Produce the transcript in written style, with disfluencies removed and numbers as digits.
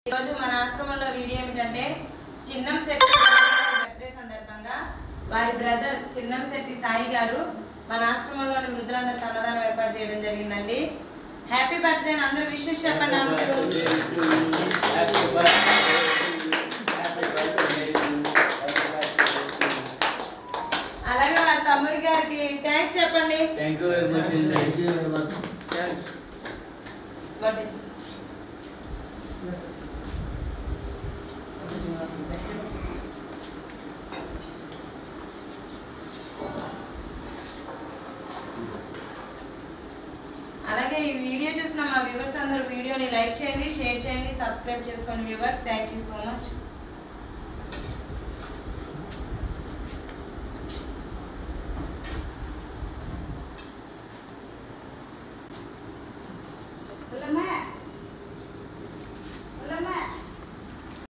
ఈరోజు మన ఆశ్రమంలో వీడియో ఏమిటంటే చిన్నం శెట్టి బర్త్డే సందర్భంగా వారి బ్రదర్ చిన్నం శెట్టి సాయి గారు మన ఆశ్రమంలోని వృద్ధులందరికీ అన్నదానం ఏర్పాటు చేయడం జరిగిందండి. హ్యాపీ బర్త్డే అని అందరూ విషెస్ చెప్పండి. అలాగే వారి తమ్ముడి గారికి థ్యాంక్స్ చెప్పండి. అలాగే ఈ వీడియో చూసిన మా వ్యూవర్స్ అందరూ వీడియోని లైక్ చేయండి, షేర్ చేయండి, సబ్స్క్రైబ్ చేసుకోండి viewers. Thank you so much.